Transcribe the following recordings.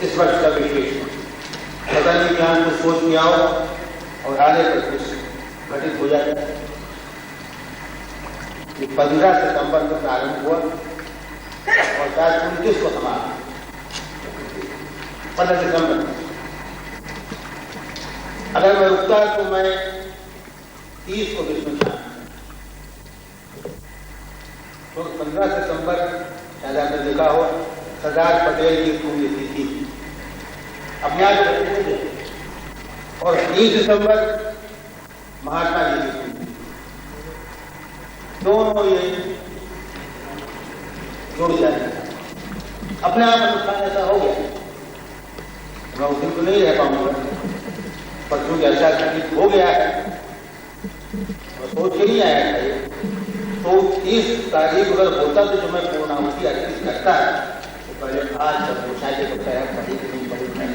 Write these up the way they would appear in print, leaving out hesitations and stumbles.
इस वर्ष का विशेष पता नहीं कि हम कुछ सोच में आओ और आने पर कुछ घटित हो जाए। 15 सितंबर को प्रारंभ हुआ और शायद 29 को समाप्त। 15 सितंबर अगर मैं रुकता तो मैं 30 को विष्णु शांत, तो 15 सितंबर शायद आपने देखा हो सरदार पटेल की पुण्यतिथि अपने आप रखते और 30 सितंबर महात्मा जी की पुण्यतिथि, दोनों ये जुड़ जाए। अपने आप अनुष्ठान ऐसा हो गया। मैं उस दिन तो नहीं रह पाऊंगा, पर क्योंकि ऐसा घटित हो गया है और सोच के नहीं आया था ये, तो 30 तारीख अगर होता तो जो मैं पूर्णाहुति अर्पित करता तो पहले आज जब पूछा के तो कह पढ़ी कि नहीं पढ़ी नहीं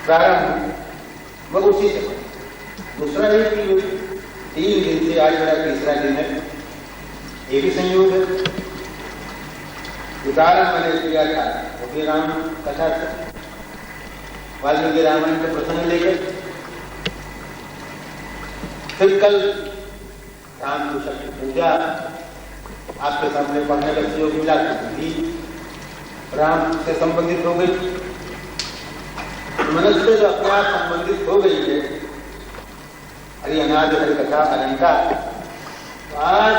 प्रारंभ वह उसी से। दूसरा ये कि 3 दिन से आज मेरा तीसरा दिन है, ये भी संयोग है। उदाहरण मैंने किया था वो भी राम कथा था, वाल्मीकि रामायण के प्रसंग लेकर। फिर कल राम की शक्ति पूजा आपके सामने पढ़ने का सहयोग मिला, भी राम से संबंधित हो गई। मनुष्य जो अपने आप संबंधित हो गई है हरि अनाद हरि कथा अनंता, तो आज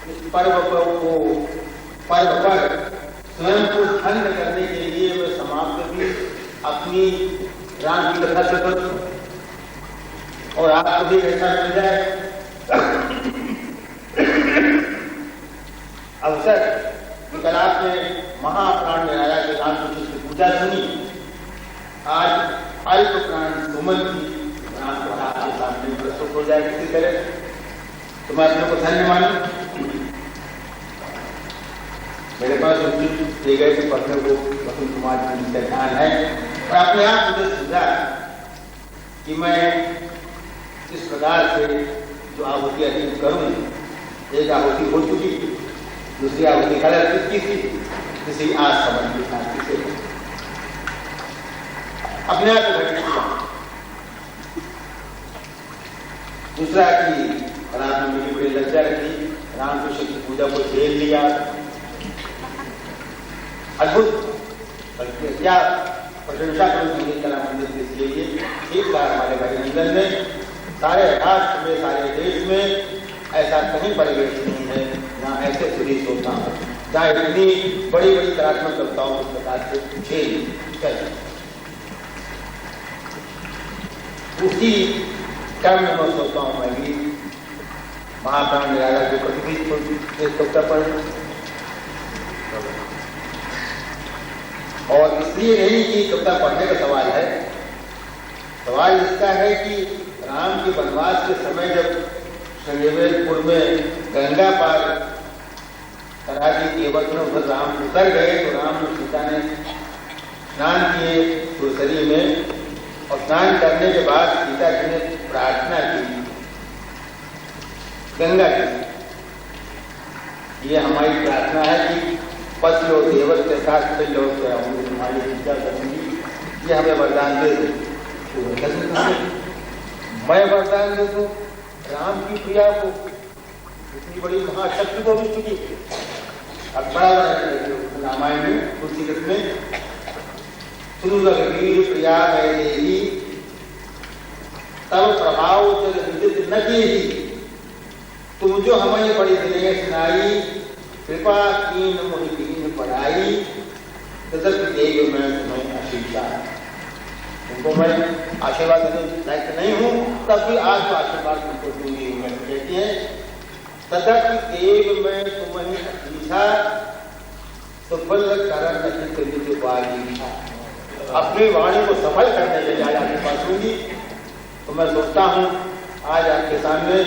इस पर्व पर स्वयं को धन्य करने के लिए मैं समाप्त भी अपनी राम की कथा से करूं और आपको भी ऐसा मिल जाए अवसर। कल आपने महाप्राण निराला के राम की पूजा सुनी, आज अल्प प्राण सुमन की राम को आपके सामने प्रस्तुत हो जाए किसी तरह, तो मैं अपने को धन्य मानूं। मेरे पास दिए गए के पत्र को वसंत कुमार जी का ध्यान है और अपने आप मुझे सुझा कि मैं इस प्रकार से जो आहुति अर्पित करूं, एक आहुति हो चुकी, दूसरी आहुति कल अर्पित की थी, किसी आज समझ की शांति से अपने आप को घटित किया। दूसरा कि राम ने मुझे बड़ी लज्जा रखी, रामकृष्ण की पूजा को झेल लिया, अद्भुत क्या प्रशंसा करूं संगीत कला मंदिर के लिए। एक बार हमारे भाई नंदन ने सारे राष्ट्र में सारे देश में ऐसा कहीं परिवेश नहीं है जहाँ ऐसे पुलिस होता है, जहाँ इतनी बड़ी बड़ी कलात्मक कविताओं को प्रकार से झेल उसी कर्म में सोचता हूँ मैं भी महाप्राण निराला जो प्रतिष्ठित कविता पढ़, और इसलिए नहीं कि कविता पढ़ने का सवाल है, सवाल इसका है कि राम के वनवास के समय जब श्रृंगेरपुर में गंगा पार करा दी केवट में उधर राम उतर गए, तो राम और सीता ने स्नान किए सुरसरी में, और स्नान करने के बाद सीता जी ने प्रार्थना की गंगा जी, ये हमारी प्रार्थना है कि पच लो देवत के साथ फिर लौट गया हूँ तुम्हारी पूजा करूंगी, ये हमें वरदान दे दो। मैं वरदान दे दूं राम की प्रिया को, इतनी बड़ी महाशक्ति को भी चुकी। अब बड़ा रामायण में तुलसीदास में सुन रघुवीर प्रिया है देवी तब प्रभाव जल विदित न की, तुम जो हमें बड़ी दिनेश सुनाई कृपा कीन मोहिदीन पढ़ाई, तदक देव मैं तुम्हें आशीषा। तुमको मैं आशीर्वाद देने लायक नहीं हूं, तब भी आज तो आशीर्वाद तुमको दूंगी। मैं कहती है तदक देव मैं तुम्हें आशीषा, तो बल करण नहीं कभी वाली था। अपनी वाणी को सफल करने के लिए आज आपके पास होंगी, तो मैं सोचता हूं आज आपके सामने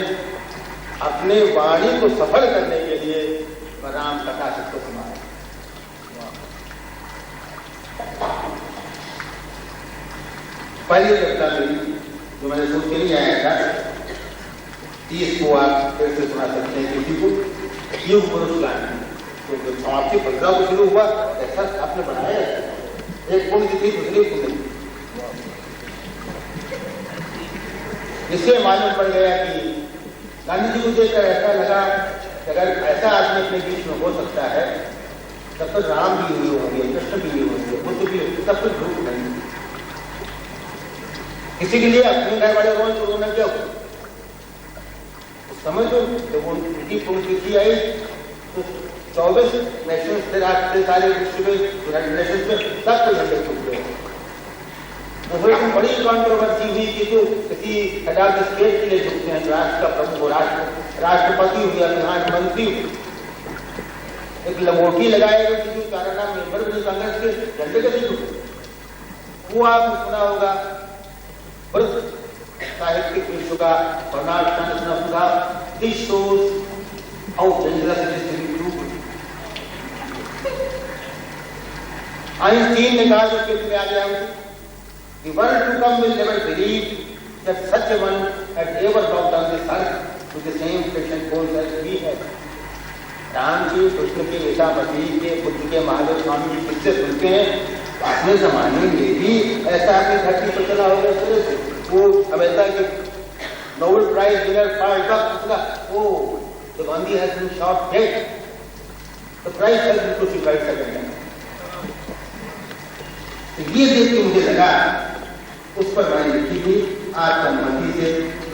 अपने वाणी को सफल करने के लिए राम कथा सबको सुनाए। पहली कविता मेरी जो मैंने सोच के नहीं आया था, 30 को आप फिर से सुना सकते हैं किसी को, युग पुरुष गान। तो समाप्ति बदलाव को शुरू हुआ, ऐसा आपने बनाया एक पुण्य तिथि दूसरी पुण्य। इससे मालूम पड़ गया कि गांधी जी को देखकर ऐसा लगा कि अगर ऐसा आदमी अपने बीच में हो सकता है तब तो राम भी हुए होंगे, कृष्ण भी हुए होंगे, बुद्ध भी होंगे, तब तो झूठ नहीं। किसी के लिए अपने घर वाले रोज रोना क्या हो समझ लो। जब उनकी पुण्यतिथि आई तो 24 नेशंस थे, राष्ट्र सारे विश्व में, यूनाइटेड नेशंस में सब कोई झंडे फूट गए। तो बड़ी कॉन्ट्रोवर्सी हुई कि तो किसी हेड ऑफ द स्टेट के लिए झुकते हैं, राष्ट्र का प्रमुख, राष्ट्रपति हो या प्रधानमंत्री हो, एक लंगोटी लगाए गए किसी कारण मेंबर बनी कांग्रेस के, झंडे कैसे झुके? वो आपने सुना होगा साहित्यिक विश्व का बर्नार्ड शॉ ने सुना, this shows how dangerous it is to be true. Einstein ने कहा जो फिल्म में आ गया, the world to come will never believe that such a one had ever walked on this earth with the same fashion goals as we have। Ram ji, Krishna के, ईसा मसीह के, बुद्ध के, महादेव स्वामी जी किससे सुनते हैं? अपने जमाने में भी ऐसा अपनी धरती पर चला होगा इस तरह से। वो अमेरिका के Nobel prize winner Carl Duck, वो the Gandhi has been shot dead, the prize has been crucified करना। ये देख के मुझे लगा, उस पर मैंने लिखी थी, आपका मर्जी से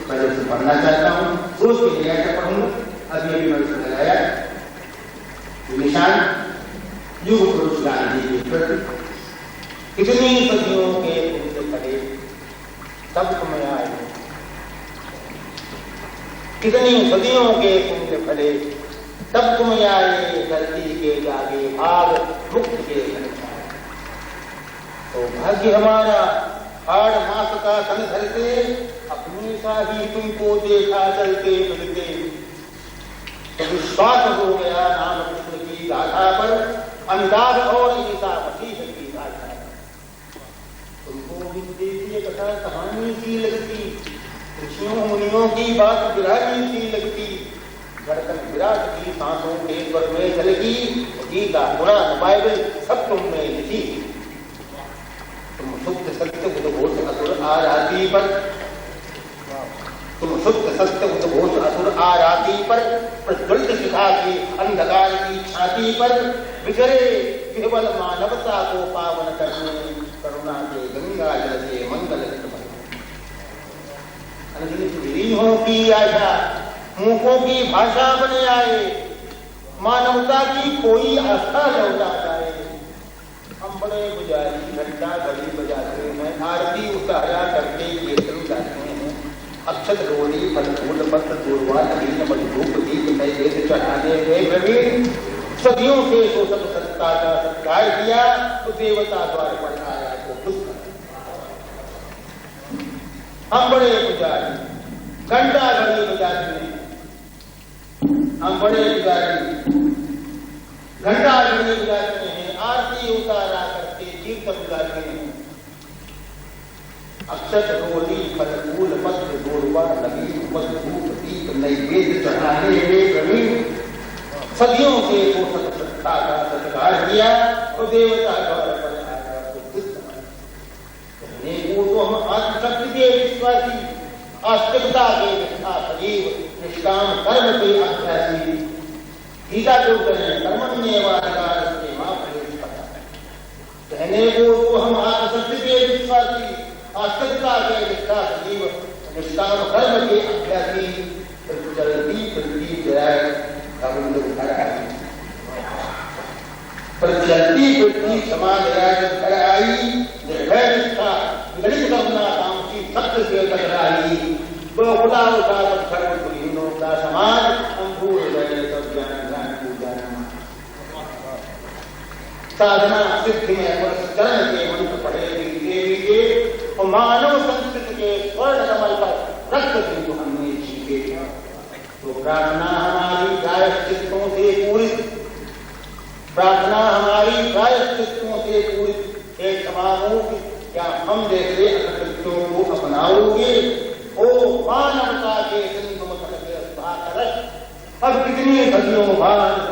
पहले उसे पढ़ना चाहता हूँ, सोच के लिया क्या पढ़ूंगा। अभी अभी मैंने उसे लगाया निशान, युग पुरुष गांधी के प्रति कितनी सदियों के पुण्य फले तब तुम्हें आए, कितनी सदियों के पुण्य फले तब तुम्हें आए, धरती के जागे भाग मुक्त के तो भाग्य हमारा आड़ मास का सन धरते, अपनी सा ही तुमको देखा चलते फिरते, तो विश्वास हो गया नाम कृष्ण की गाथा पर, अंदाज और ईसा मसीह की गाथा। तुमको भी देखिए कथा कहानी सी लगती, ऋषियों मुनियों की बात विरानी सी लगती, धड़कन विराट की सांसों के स्वर में झलकी, गीता कुरान बाइबल सब तुमने लिखी। तुम शुद्ध सत्य उद्घोष असुर आराती पर, तुम शुद्ध सत्य उद्घोष असुर आराती पर, प्रज्वलित शिखा की अंधकार की छाती पर, विचरे केवल मानवता को पावन करने, करुणा के गंगा जल से मंगल रीहों की आशा मुखों की भाषा बने आए, मानवता की कोई आस्था लौटा जाए। हम बड़े पुजारी घंटा घड़ी बजाते हैं, आरती उतारा करके कीर्तन गाते हैं, अक्षत रोली फल फूल पत्र दूरवा नवीन मजबूत दीप नैवेद्य चढ़ाने में प्रवीण, सदियों से तो सब सत्ता का सत्कार किया, तो देवता द्वार पर आया तो दुख। हम बड़े पुजारी घंटा घड़ी बजाते हैं, हम बड़े पुजारी घंटा घड़ी बजाते हैं, आरती उतारा करके कीर्तन गाते हैं, अक्षत रोली फल फूल पत्र दूरवा नवीन मजबूत दीप नैवेद्य चढ़ाने में प्रवीण, सदियों से तो सत्ता का सत्कार किया, तो देवता द्वार पर आया तो दुख। कहने को तो हम आत्मशक्ति के विश्वासी, आस्तिकता के निष्ठा सजीव, निष्काम कर्म के अभ्यासी, गीता के उत्तर कर्मण्येवाधिकार कहने को तो हम आत्मशक्ति के विश्वासी, आस्तिकता के निष्ठा सजीव, निष्काम कर्म के अभ्यासी, प्रचलती पृथ्वी जय प्रचलती पृथ्वी समान घर आई, निर्भय निष्ठा गणित करना कामसी सत्य से टकराई, तो खुदा उठा सब धर्म कुलीनों का समान, हम भूल गए सब ज्ञान साधना सिद्धि में पुरस्करण के मंत्र पढ़े देवी के, और मानव संस्कृति के स्वर्ण कमल पर रक्त बिंदु हमने छीके। तो प्रार्थना हमारी प्रायश्चित्तों से पूरित, प्रार्थना हमारी प्रायश्चित्तों से पूरित, हे क्षमामूर्ति क्या हम जैसे अकृत्यों को अपनाओगे? ओ मानवता के सिंधु मथन के अब कितनी सदियों बाद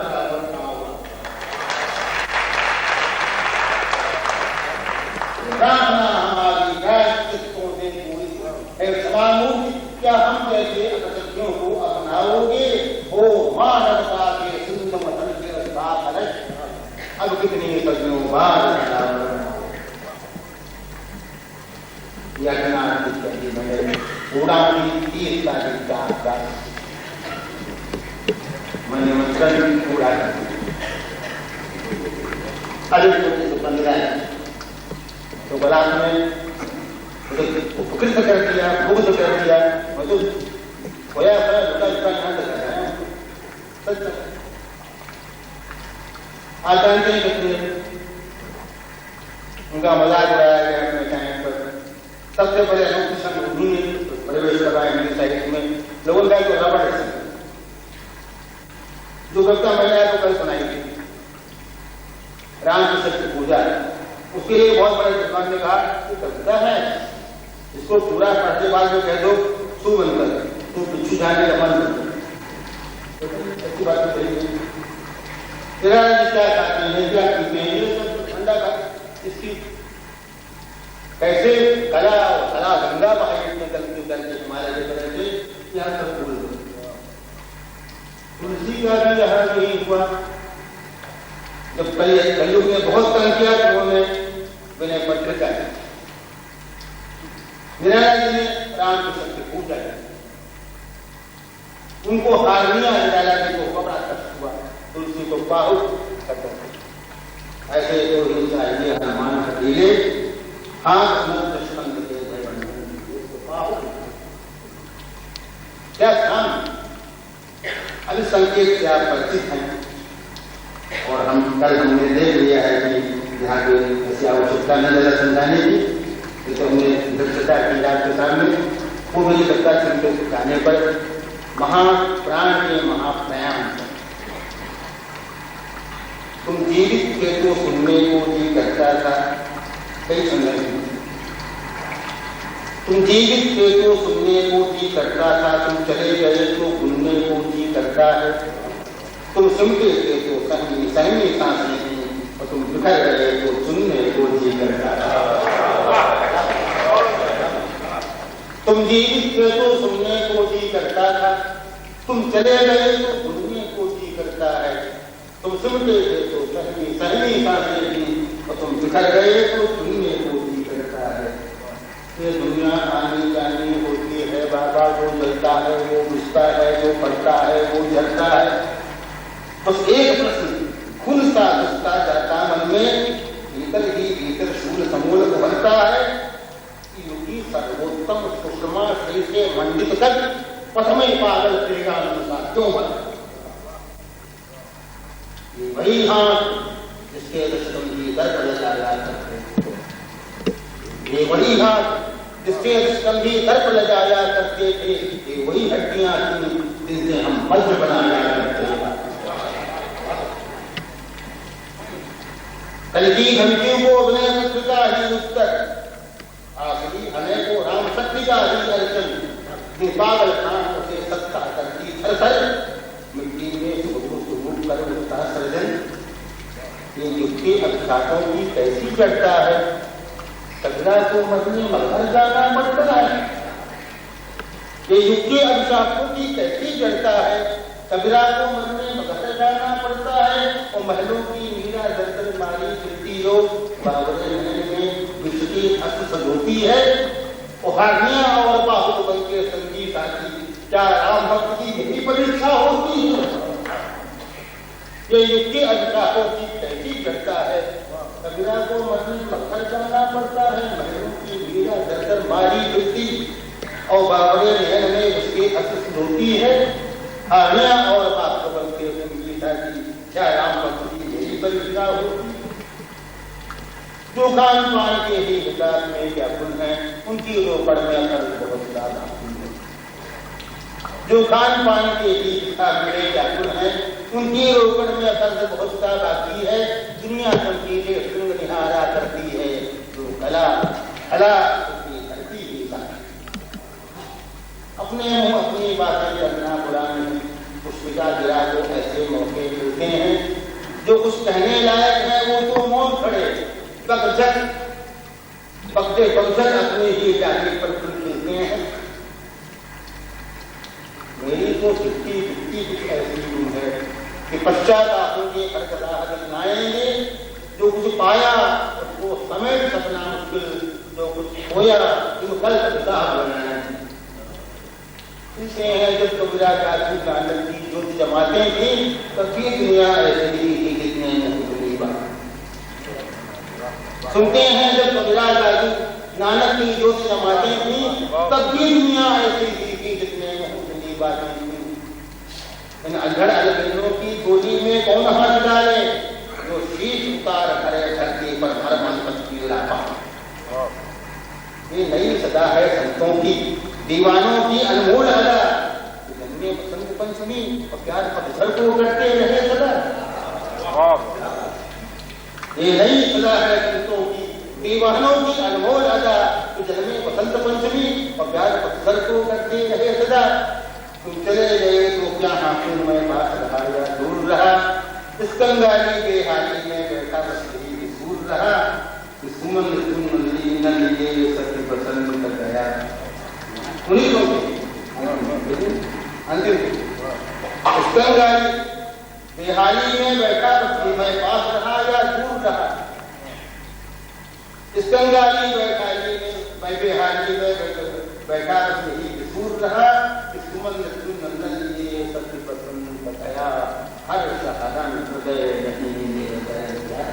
प्रार्थना हमारी प्रायश्चित्तों से पूरी है। समानमूर्ति, क्या हम जैसे असत्यों को अपनाओगे? हो मानवता के सिंधु मथन के साथ अब कितनी सदियों बाद मैंने मंत्र पूरा अधिक 15 तो बलात् में उपकृत कर दिया, मुग्ध कर दिया, मतलब खोया यहाँ तक है सच। आज जानते हैं कितने उनका मजाक उड़ाया गया अपने टाइम पर। सबसे पहले अनूठी संघ उन्होंने प्रवेश करवाया हिंदी साहित्य में। लोगों का जो रबड़ जो कविता मैंने आपको कल सुनाई थी, राम की सत्य पूजा, उसके लिए बहुत बड़े विद्वान ने कहा कि कविता है, इसको पूरा पढ़ते बाद में कह दो सु बनकर तो पिछू जाने का मन अच्छी बात तो सही। तेरा क्या खाते हैं, क्या पीते हैं, ये सब ठंडा का इसकी कैसे कला कला गंगा बहाई में गलती करके हिमालय के तरह से यहाँ सब भूल तुलसी का भी यहाँ यही हुआ। जब कलयुग ने बहुत तंग किया तो उन्होंने विनय पत्रिका निराला जी ने राम की शक्ति पूजा उनको हारनिया निराला जी को बड़ा कष्ट हुआ, तुलसी को बाहु करते ऐसे तो हिंसा ये हनुमान हथेले हाथ मुक्त स्कंद के बाहु क्या काम। अभी संकेत से आप परिचित हैं और हमने देख लिया है कि यहाँ की ऐसी आवश्यकता न ज्यादा समझाने की, तो हमने दृष्टता की आपके सामने वो मुझे लगता संकेत जाने पर महाप्राण के महाप्रयाण तुम जीवित थे तो सुनने को जी करता था, कई संगत तुम जीवित थे तो सुनने को जी करता था, तुम चले गए तो सुनने को जी करता है, तुम सुनते थे तो सहमी सांसें थी और तुम बिखर गए तो सुनने को जी करता था। तुम जीवित थे तो सुनने को जी करता था, तुम चले गए तो सुनने को जी करता है, तुम सुनते थे तो सहमी सांसें थी और तुम बिखर गए तो सुनने को जी करता है। ये दुनिया आनी जानी होती है बाबा, वो जलता है, वो बुझता है, वो पड़ता है, वो जलता है। बस एक प्रश्न खुलता घुसता जाता मन में, भीतर ही भीतर शूल समूल बनता है कि युगी सर्वोत्तम सुषमा श्री से मंडित कर पथमय पागल त्रिगानुसार क्यों बना। ये वही हाथ जिसके दर्शन की दर्द लगा करते, ये वही हाथ जिसके स्कंधी दर्प लगाया करते थे, ये वही हड्डियां थी जिनसे हम वज्र बनाया करते थे। कल की घंटियों को अपने पुत्र का ही उत्तर, आखिरी हमें को राम शक्ति का ही अर्चन, ये पागल खान से सत्ता करती थरथर, मिट्टी में सुबह कर उठता सर्जन। ये युग के अभिशापों की कैसी चढ़ता है, कचरा को मरने मगर जाना पड़ता है। ये युग के अभिशापों की कैसी जड़ता है, कबीरा को मरने मगर जाना पड़ता है। और महलों की मीरा दर्दन मारी फिरती हो, बाबरे में विश्व की हस्त सजोती है। और हारनिया और बाहुल बन के संगीत आती, क्या राम भक्त की यही परीक्षा होती है। ये युग के अभिशापों की कैसी जड़ता है, कबीरा को मरने मगर जाना पड़ता है। महलों की मीरा दर्दन मारी फिरती और बाबरे में उसकी हस्त सजोती है। हारनिया और बाहुल बन के संगीत आती, क्या राम भक्त की यही परीक्षा होती। जो खान पान के ही हिसाब में क्या गुण है, उनकी रोकड़ में असर बहुत ज्यादा। जो खान पान के ही हिसाब में क्या गुण है, उनकी रोकड़ में असर बहुत ज्यादा की है। दुनिया चमकीले श्रृंग निहारा करती है, जो कला कला उसकी धरती ही अपने मुंह अपनी बातें करना बुरा नहीं। पुष्पिका गिरा को ऐसे मौके मिलते हैं, जो कुछ कहने लायक है वो तो मौत खड़े पगते पगझट अपने ही जाति पर फूल खिलते हैं। मेरी तो दिखती कुछ ऐसी है कि पश्चात आंखें खड़खड़ाहट आएंगे। जो कुछ पाया वो समय सपना मुश्किल, जो कुछ खोया तुम कल बनाना। इसे है जब कबीरा काशी कांडल की ज्योति जमाते थी तब भी दुनिया ऐसी थी कितने मुख्तलिफ बात। सुनते हैं जब कबीरा काशी नानक की ज्योति जमाते थी तब भी दुनिया ऐसी थी कितने मुख्तलिफ बातें थी। इन अधड़ अलगेलों की गोली में कौन हाथ डाले, जो शीश उतार करे धरती पर हर मन की लापा। ये नई सदा है संतों की, दीवानों की अनमोल अदा। जन्मे बसंत पंचमी और प्यार पतझड़ को करते रहे सदा। ये नई सदा है संतों की, दीवानों की अनमोल अदा। जन्मे बसंत पंचमी और प्यार पतझड़ को करते रहे सदा। तुम चले गए तो क्या हाकिम मैं पास रहा या दूर रहा। इस कंगाली बेहाली में बैठा बस यही दूर रहा। सुमन सुमन न लिए सत्य प्रसन्न कर गया। उन्हीं अंतिम इस कंगाली बेहाली में बैठा बस मैं पास रहा या दूर रहा। इस कंगाली बेहाली में मैं बेहाली में बैठा बस यही दूर रहा। नंदन लिए सत्य प्रसन्न बताया। हर सहारा हृदय नहीं बताया।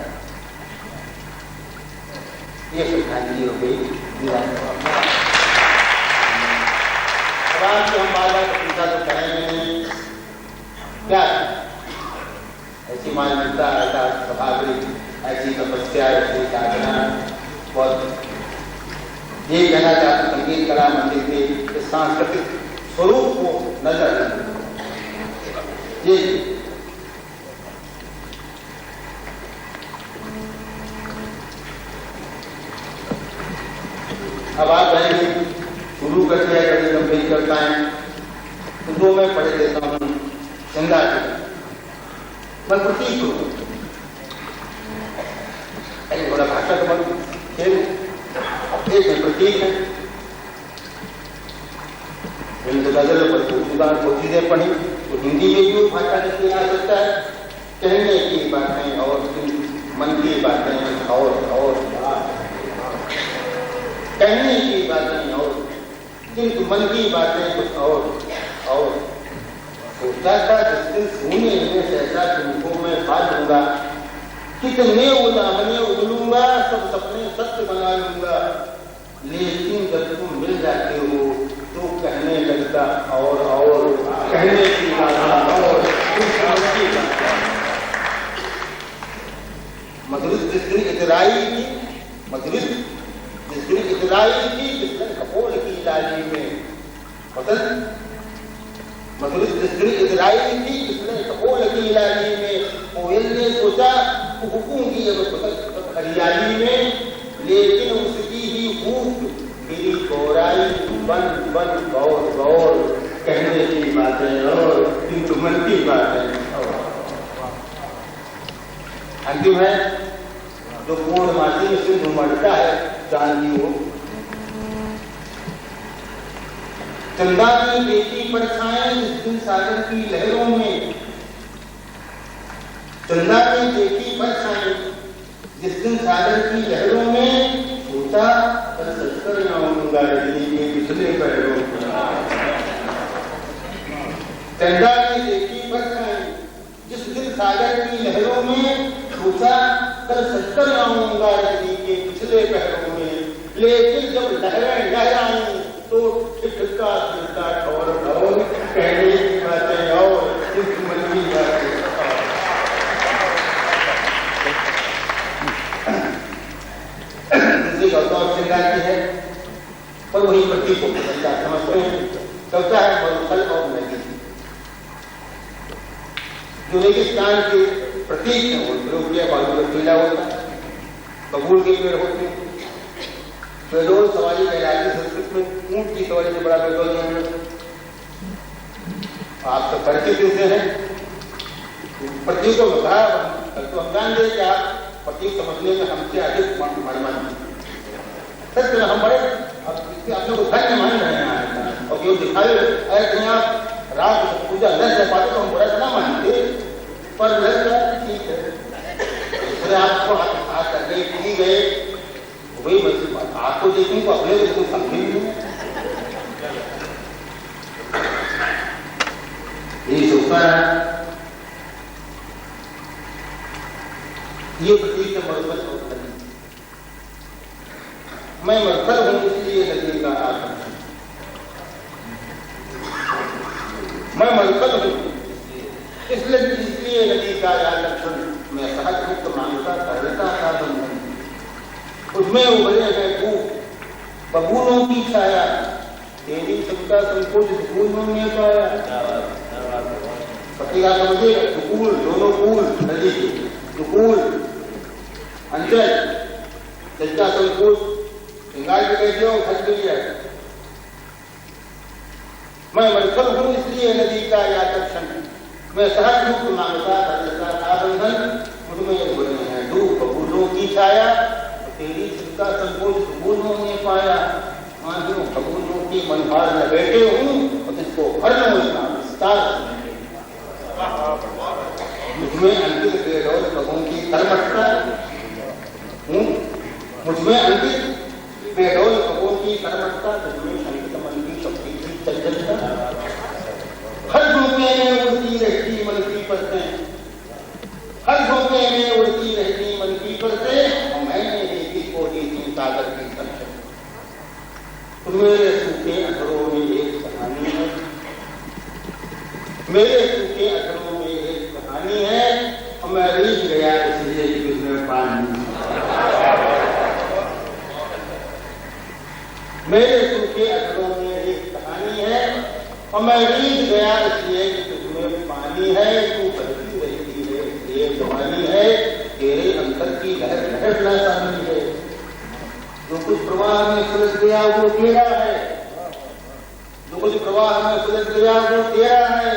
ये श्रद्धांजलि हो गई। हम बार बार पूछा तो कहेंगे क्या ऐसी मानवता, ऐसा स्वाभाविक, ऐसी तपस्या, ऐसी साधना। बहुत ये कहना चाहते संगीत कला मंदिर के सांस्कृतिक स्वरूप को नजर रखना। ये अब आप कहेंगे शुरू करते हैं कभी गंभीर करता है तो दो मैं पढ़ देता हूँ। गंगा जी मैं प्रतीक हूँ, बड़ा भाषा तो मैं खेल एक प्रतीक है। गजल को चीजें पढ़ी तो हिंदी में भी भाषा नहीं आ सकता है। कहने की बातें और मन की बातें और कहने की बातें और किंतु मन की बातें कुछ और सोचा था जिस दिन सोने में सहसा तुमको मैं पा लूंगा। कितने उदाहरण उगलूंगा, सब सपने सत्य बना लूंगा। लेकिन जब तुम मिल जाते हो तो कहने लगता और कहने की बात और मधुरित जिस दिन इतराई थी, मधुरित जिस दिन इतराई थी, जिस दिन कपोल की लाली में मधुरित जिस दिन इतराई थी, जिस दिन कपोल की लाली में कोयल ने सोचा फूकूंगी अब हरियाली में। लेकिन उसकी ही फूक मेरी गौराई बन गौर कहने की बातें और किंतु मन की बातें और। अंतिम है जो पूर्णमासी में सिंधु मरता है चांदी हो। चंदा की बेटी परछाएं जिस दिन सागर की लहरों में। चंदा की बेटी परछाएं जिस दिन सागर की लहरों में। सोचा कल सचकर आऊंगा रजनी के पिछले पैरों में। चंदा की बेटी परछाएं जिस दिन सागर की लहरों में। सोचा कल सचकर आऊंगा रजनी के पिछले पैरों में। लेकिन जब लहरें लहराई तो ठिठका ठिठका ठौर कहने की बातें और मन की बातें। गौतम श्रृंगार की है पर वही प्रतीक को समझते हैं। कविता है मरुस्थल और नदी। जो रेगिस्तान के प्रतीक है वो बालू का टीला होता है, बबूल के पेड़ होते हैं। पेड़ोल सवारी कहलाती संस्कृत में ऊंट की सवारी से बड़ा पेड़ोल है। आप तो परिचित से हैं प्रतीकों में कहा तो हम जान गए कि आप प्रतीक समझने में हमसे अधिक मणिमन। सच में हम बड़े अपने को धन्य मान रहे हैं और जो दिखाए ऐसे आप रात पूजा न कर पाते तो हम बुरा ना मानते, पर लग जाए ठीक है। आपको हाथ करके पी गए वही मत आपको देखने को अपने को समझे नहीं ये सोचना है। ये प्रतीक है मरकज और नदी। मैं मरकज हूं इसलिए नदी का आकर्षण, मैं मरकज हूं इसलिए नदी का आकर्षण, मैं सहज मुक्त मांगता सहजता का बंधन, उसमें उभरे हैं खूब बबूलों की छाया, तेरी क्षमता संकोच फूलों में पाया। पत्रिका समझे दुकूल दोनों कूल नदी दुकूल अंचल चर्चा संकुल सिंगार भी कहते हो खर्च भी है। मैं मरकज हूं इसलिए नदी का आकर्षण, मैं सहज मुक्त मांगता सहजता का बंधन, मुझमें बने हैं धूप बबूलों की छाया, तेरी चिंता संकोच फूलों ने पाया। आंधियों फगुनों की मनभार में बैठे हूं और इसको भर लो इसका विस्तार, मुझमें अंकित बेडौल पगों की कर्मठता हूं, मुझमें अंकित बेडौल पगों की कर्मठता, मुझमें अंकित मन की शक्ति की चंचलता, हर झोंके में उड़ती रहती मन की परतें, हर झोंके में उड़ती रहती मन की परतें, और मैंने देखी कोटी थी सागर की संशय। मेरे सूखे अधरों में एक कहानी है, मेरे सूखे अधरों में एक कहानी है, और मैं रीझ गया इसलिए कि उसमें पानी। मेरे सूखे अधरों में एक कहानी है, और मैं रीझ गया इसलिए कि उसमें पानी है। तू बदलती रहती है इसलिए जवानी है, तेरे अंतर की लहर लहर ना शामिल है। जो कुछ प्रवाह में सुलझ गया वो तेरा है, जो कुछ प्रवाह में सुलझ गया वो तेरा है,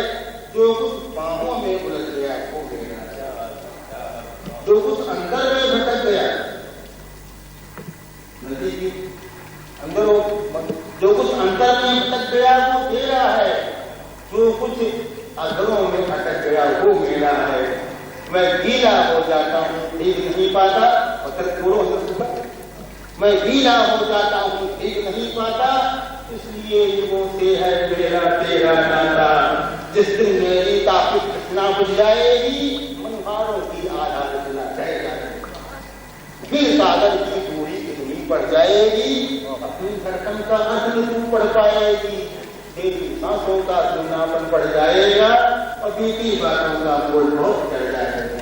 जो कुछ बाहों में उलझ गया वो मेरा है, जो कुछ अंदर में भटक गया नदी की अंदर, जो कुछ अंदर में भटक गया वो तेरा है, जो कुछ अधरों में भटक गया वो मेरा है। मैं गीला हो जाता हूँ ठीक नहीं पाता, पत्थर छोड़ो मैं गीला हो जाता हूँ ठीक नहीं पाता, इसलिए युगों से है मेरा तेरा नाता। जिस दिन मेरी ताकत कृष्णा बुझ जाएगी, मनहारों की आधार चला जाएगा, फिर सागर की दूरी कितनी पड़ जाएगी, अपनी धड़कन का अंत तू पढ़ पाएगी, तेरी सांसों का सुनापन पड़ जाएगा, और बीती बातों का बोल बहुत चढ़ जाएगा।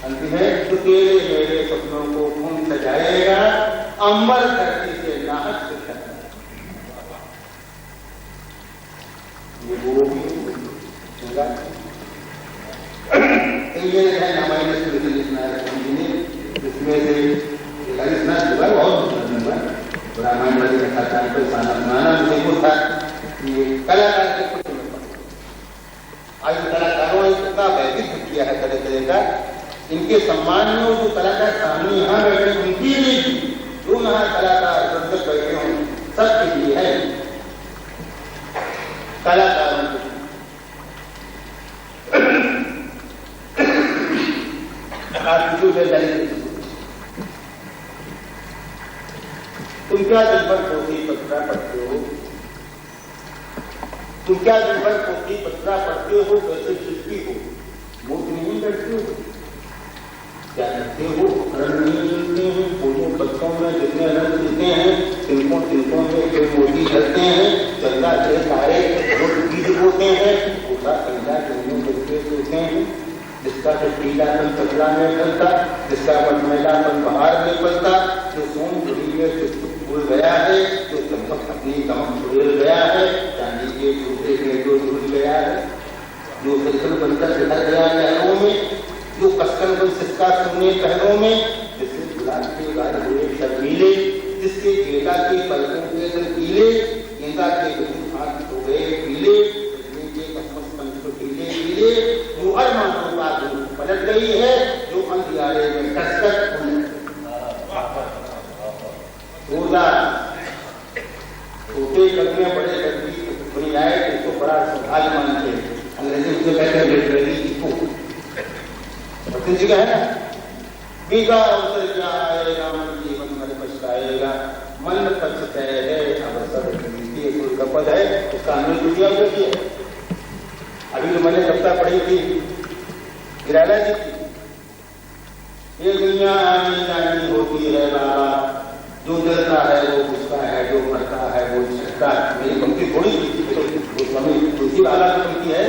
अंतिम है तो तेरे मेरे सपनों को खून सजाएगा, अंबर धरती से नाहक से ये वो भी होगा। ये है रामायण में लिखना है जिसमें से लिखना जुड़ा बहुत रामायण वाली कथा का कोई सुनाना मुझे वो था कि कलाकार के कुछ आज कलाकारों ने इतना वैविध्य किया है तरह तरह का, इनके सम्मान में जो कलाकार सामने यहाँ बैठे उनकी नहीं, जो यहाँ कलाकार संसद बैठे हों सबके लिए है कलाकारों को। आप जो तुम क्या दिन भर पोथी पत्रा पढ़ते हो, तुम क्या दिन भर पोथी पत्रा पढ़ते हो, कैसे शिल्पी हो, मूर्ख नहीं करते हो, क्या करते हो, रंग नहीं मिलते हैं, फूलों बच्चों में जितने रंग मिलते हैं तिलकों तिलकों में जो मोती करते हैं, चंदा के सारे बीज होते हैं, उसका चंदा चुनियों बच्चे होते हैं, जिसका जो पीलापन चकला में फलता, जिसका मटमैलापन बाहर में फलता, जो सोम जुड़ी में भूल गया है, जो चमक अपनी दमक छुड़ गया है, चांदी के जूते में जो झुल गया है, जो फिसल बनकर बिखर गया लहरों में, जो कसकन बन सिक्का सुनने पहलों में, जिससे गुलाब के गाल हुए शर्मीले, जिसके गेंदा के पलकों के दर पीले, गेंदा के हाथ हो गए पीले, के कसमस पंख पीले पीले, जो अरमानों का धूप पलट गई है, जो अंधियारे में कसकर छोटा छोटे कदमे बड़े कदमी बनी आए तो इसको बड़ा सौभाग्य मानते हैं। अंग्रेजी में कहते हैं लिटरेरी इको। भक्ति जी का है ना, बीता अवसर क्या आएगा मन जीवन मन पछताएगा, मन पछताए है अवसर कोई का पद है, उसका अन्वय दुनिया को किया। अभी जो मैंने कविता पढ़ी थी निराला जी की, ये दुनिया आनी जानी होती है बाबा, जो डरता है वो घुसता है, जो मरता है वो झटता है। मेरी पंक्ति थोड़ी सी स्वामी तुलसी वाला की पंक्ति है,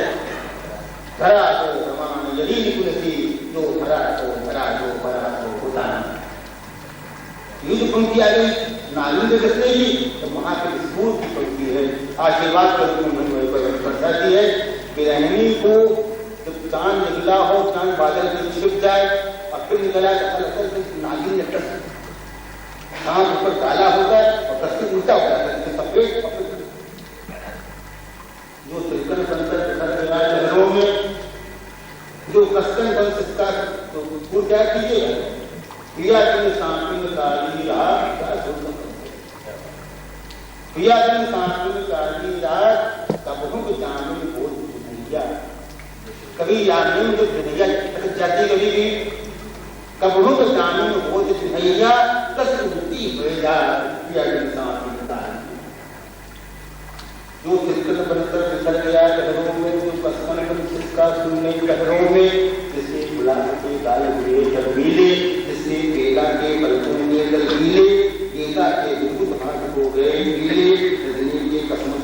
धरा तो समान यही निकुलसी, जो भरा तो भरा, जो भरा तो होता नहीं। ये जो पंक्ति आ गई नालिंद कृष्ण जी, तो महाकवि स्फूर्त की पंक्ति है, आशीर्वाद के रूप में जाती है। बिरहनी को जब चांद निकला हो, चांद बादल में छिप जाए और फिर निकला नागिन ने चांद ऊपर काला होता है और कश्ती उल्टा हो जाता है, सफेद जो त्रिकन संतर लहरों में जो कस्तन बंश का तो क्या कीजिएगा, पिया दिन सांपिन काली रात, पिया दिन सांपिन काली रात, कब हूँ जामिन बोल भैया। कभी यानी जो भैया जाती कभी भी कब हूँ जामिन बोल भैया, कस उल्टी भैया पिया दिन सांपिन काली। जो तिरकन बनकर निकल गया लहरों में, जो कसमन का सुनने लहरों में, जिससे गुलाब के गाल हुए शर्मीले, जिससे बेला के पलकों में दलगीले, गेंदा के दूध हाथ हो गए नीले, रजनी के कसमत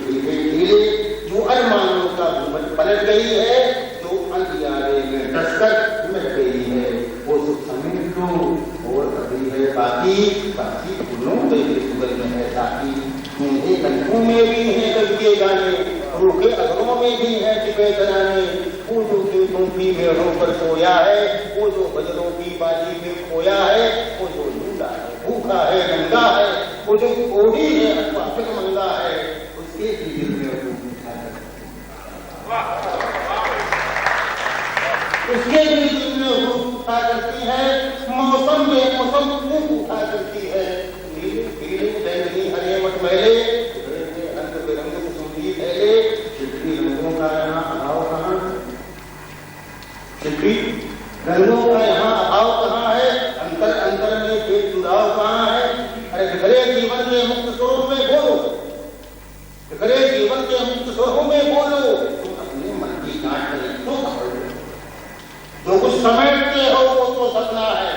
ढीले ढीले, जो अरमानों का घूमट पलट गई है, जो अंधियारे में डसकर मिट गई है, वो सुख समेट लो और कभी है बाकी, बाकी फूलों के सुगंध है साथी। मेरे कंठों में भी हैं कवि के गाने, रूखे अगरों में भी हैं छिपे तराने, वो जो कीर्तों में होकर सोया है, वो जो बजरों की बाजी में खोया है, वो जो लूला है भूखा है नंगा है, वो जो कोढ़ी है अथवा फिर मंगा है, उसके भी दिल में उसके भी दिल में उठा करती है, मौसम में मौसम खूब उठा करती है। नीले पीले बैंगनी हरे मटमैले, रंग बिरंग कुसुमी फैले, शिल्पी रंगों का यहाँ अभाव कहाँ, शिल्पी रंगों का यहाँ अभाव कहाँ है, अंतर अंतर में भेद जुड़ाव कहाँ है। अरे बिखरे जीवन के मुक्त स्वरों में बोलो, बिखरे जीवन के मुक्त स्वरों में बोलो, तुम अपने मन की गांठ में तो पकड़ लो। जो कुछ समेटते हो वो तो सपना है,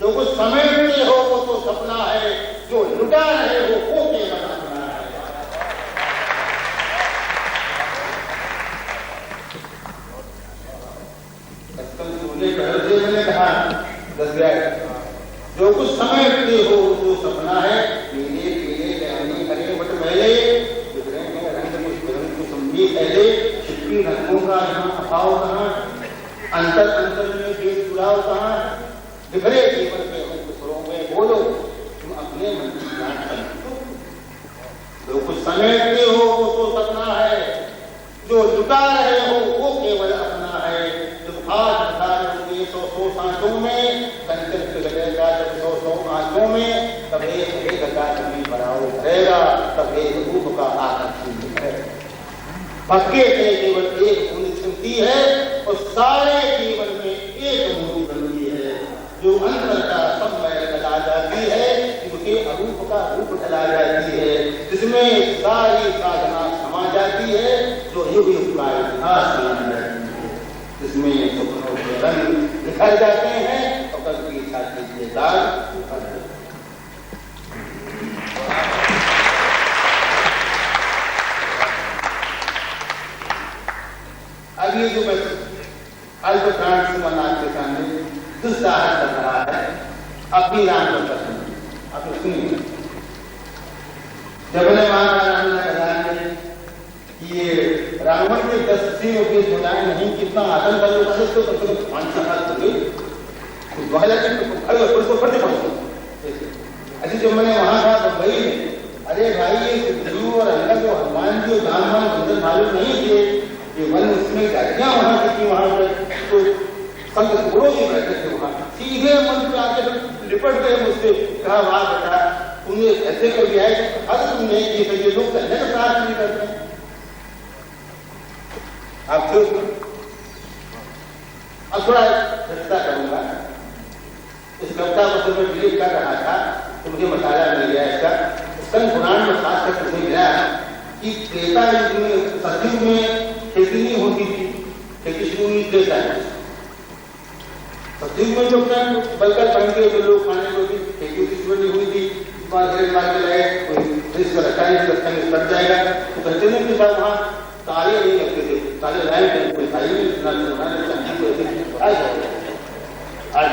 जो कुछ समेटते हो वो तो सपना है, जो लुटा रहे हो वो केवल अपना है। मैंने कहा जो कुछ समेटते हो वो तो सपना है, नीले पीले बैंगनी हरे मटमैले, बिखरे हैं रंग कुसुमी फैले, छिपी रंगों का यहाँ अभाव कहाँ, अंतर अंतर में भेद जुड़ाव कहाँ, बिखरे जीवन के मुक्त स्वरों में बोलो, तुम अपने मन की गांठ में जो कुछ समेटते हो वो तो सपना है, जो लुटा रहे हो वो केवल अपना है। जब हाथ ढालोगे 100 सांसों में, कंचन पिघलेगा जब 100 आंखों में, तब एक का कभी बनाओ भरेगा, तब एक रूप का आकर्षण दिखेगा। पक्के से केवल एक बूंद छिड़ती है और सारे जीवन में एक बूंद बनती है, जो अंतर का सब मैल ढला जाती है, उनके अरूप का रूप ढला जाती है, जिसमें सारी साधना समा जाती है, जो युग युग का इतिहास बना जाती है, जिसमें सपनों के रंग निखर जाते हैं और कभी की छाती के दाग उभर जाते हैं। अब ये जो अल्प प्राण सुमनाथ के सामने दुस्साहस कर रहा है अपनी राम को पसंद, आप सुनिए। जब ने महाराज ने कहा कि ये रावण के 10 सिंह के बुलाए नहीं, कितना आतंक कर सकते हो, तो 5 साल तो गए अच्छा। जब मैंने वहां था मुंबई में, अरे भाई ये जीव और अंदर जो हनुमान जी जान मालूम नहीं थे, ये वन उसमें गाड़ियां वहां की थी, वहां पर तो संत गुरु जी बैठे थे, वहां सीधे मन पे आके लिपट गए मुझसे, कहा वाह बेटा तुमने ऐसे कर दिया है, अब तुमने ये तो ये लोग कहने का प्रार्थ नहीं करते हैं। आप थे उसमें? अब थोड़ा चर्चा करूंगा। इस कविता को जब मैं डिलीट कर रहा था तो मुझे मसाला मिल गया इसका। स्कंद पुराण में खास करके मुझे मिला कि त्रेता युग में, सतयुग में खेती नहीं होती थी, खेती शुरू हुई त्रेता है। सतयुग में जो अपना बलकर पहन के जो लोग खाने को खेती की शुरू नहीं हुई थी, मार के लाए कोई इसका कट जाएगा तो कहते नहीं कि साहब वहाँ ताले नहीं लगते थे, ताले लाए थे, कोई खाई नहीं, आज